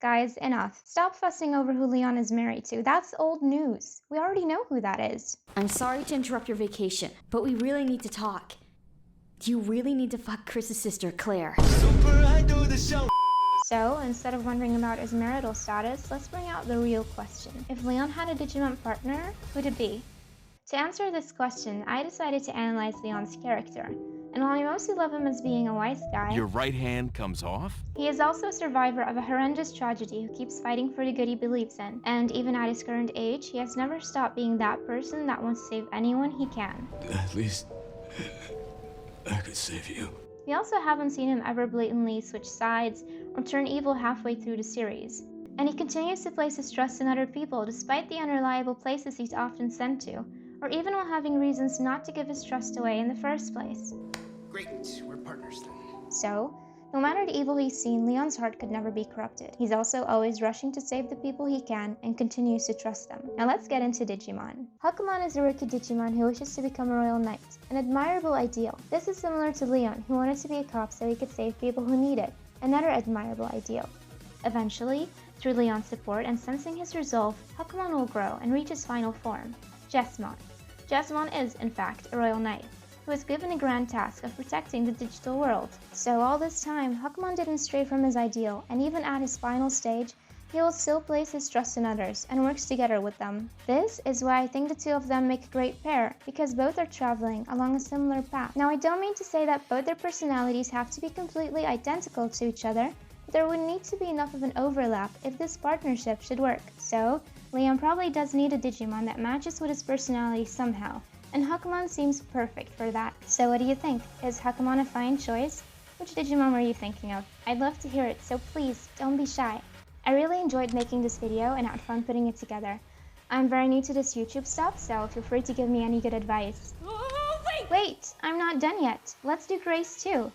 Guys, enough. Stop fussing over who Leon is married to. That's old news. We already know who that is. I'm sorry to interrupt your vacation, but we really need to talk. Do you really need to fuck Chris's sister, Claire? So, instead of wondering about his marital status, let's bring out the real question. If Leon had a Digimon partner, who'd it be? To answer this question, I decided to analyze Leon's character. And while I mostly love him as being a wise guy, your right hand comes off? he is also a survivor of a horrendous tragedy who keeps fighting for the good he believes in. And even at his current age, he has never stopped being that person that wants to save anyone he can. At least I could save you. We also haven't seen him ever blatantly switch sides or turn evil halfway through the series. And he continues to place his trust in other people despite the unreliable places he's often sent to, or even while having reasons not to give his trust away in the first place. Great, we're partners then. So, no matter the evil he's seen, Leon's heart could never be corrupted. He's also always rushing to save the people he can and continues to trust them. Now let's get into Digimon. Hakumon is a rookie Digimon who wishes to become a royal knight, an admirable ideal. This is similar to Leon, who wanted to be a cop so he could save people who need it, another admirable ideal. Eventually, through Leon's support and sensing his resolve, Hakumon will grow and reach his final form, Jesmon. Jesmon is, in fact, a royal knight, who was given a grand task of protecting the digital world. So all this time, Hakumon didn't stray from his ideal, and even at his final stage, he will still place his trust in others and works together with them. This is why I think the two of them make a great pair, because both are traveling along a similar path. Now I don't mean to say that both their personalities have to be completely identical to each other, but there would need to be enough of an overlap if this partnership should work. So, Leon probably does need a Digimon that matches with his personality somehow, and Hakumon seems perfect for that. So what do you think? Is Hakumon a fine choice? Which Digimon were you thinking of? I'd love to hear it, so please, don't be shy. I really enjoyed making this video and had fun putting it together. I'm very new to this YouTube stuff, so feel free to give me any good advice. Wait, I'm not done yet. Let's do Grace too.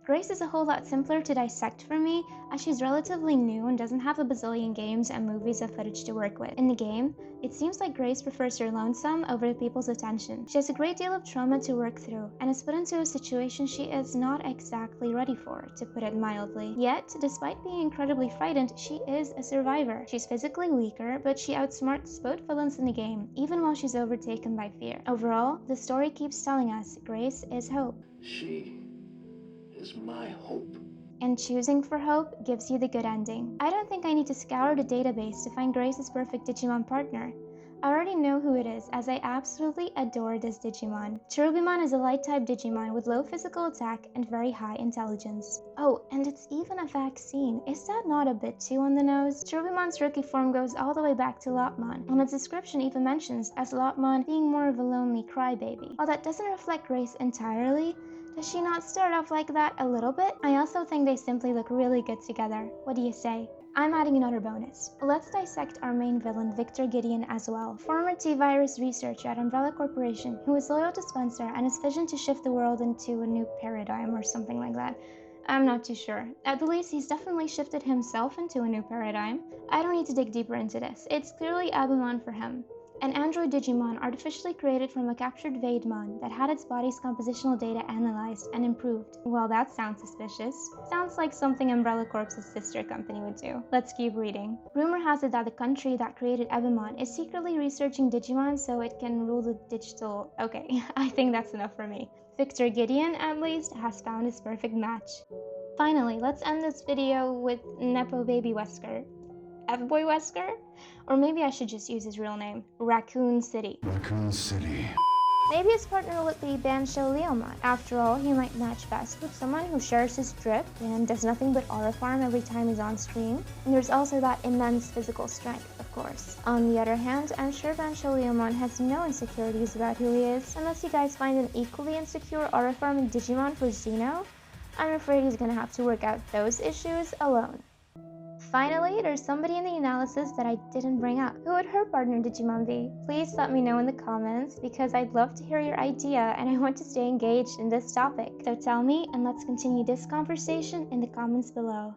Grace is a whole lot simpler to dissect for me, as she's relatively new and doesn't have a bazillion games and movies of footage to work with. In the game, it seems like Grace prefers her lonesome over people's attention. She has a great deal of trauma to work through, and is put into a situation she is not exactly ready for, to put it mildly. Yet, despite being incredibly frightened, she is a survivor. She's physically weaker, but she outsmarts both villains in the game, even while she's overtaken by fear. Overall, the story keeps telling us Grace is hope. She is my hope. And choosing for hope gives you the good ending. I don't think I need to scour the database to find Grace's perfect Digimon partner. I already know who it is, as I absolutely adore this Digimon. Cherubimon is a light-type Digimon with low physical attack and very high intelligence. Oh, and it's even a vaccine. Is that not a bit too on the nose? Cherubimon's rookie form goes all the way back to Lopmon, and its description even mentions as Lopmon being more of a lonely crybaby. While that doesn't reflect Grace entirely, does she not start off like that a little bit? I also think they simply look really good together. What do you say? I'm adding another bonus. Let's dissect our main villain, Victor Gideon, as well. Former T-Virus researcher at Umbrella Corporation, who is loyal to Spencer and his vision to shift the world into a new paradigm or something like that. I'm not too sure. At the least, he's definitely shifted himself into a new paradigm. I don't need to dig deeper into this. It's clearly Abumon for him. An android Digimon artificially created from a captured Vaidmon that had its body's compositional data analyzed and improved. Well, that sounds suspicious. Sounds like something Umbrella Corp's sister company would do. Let's keep reading. Rumor has it that the country that created Abumon is secretly researching Digimon so it can rule the digital... Okay, I think that's enough for me. Victor Gideon, at least, has found his perfect match. Finally, let's end this video with Nepo Baby Wesker. F-Boy Wesker? Or maybe I should just use his real name, Raccoon City. Raccoon City. Maybe his partner would be Bansho Leomon. After all, he might match best with someone who shares his drip and does nothing but aura farm every time he's on screen. And there's also that immense physical strength, of course. On the other hand, I'm sure Bansho Leomon has no insecurities about who he is, unless you guys find an equally insecure aura farming Digimon for Zeno. I'm afraid he's gonna have to work out those issues alone. Finally, there's somebody in the analysis that I didn't bring up. Who would her partner Digimon be? Please let me know in the comments, because I'd love to hear your idea and I want to stay engaged in this topic. So tell me, and let's continue this conversation in the comments below.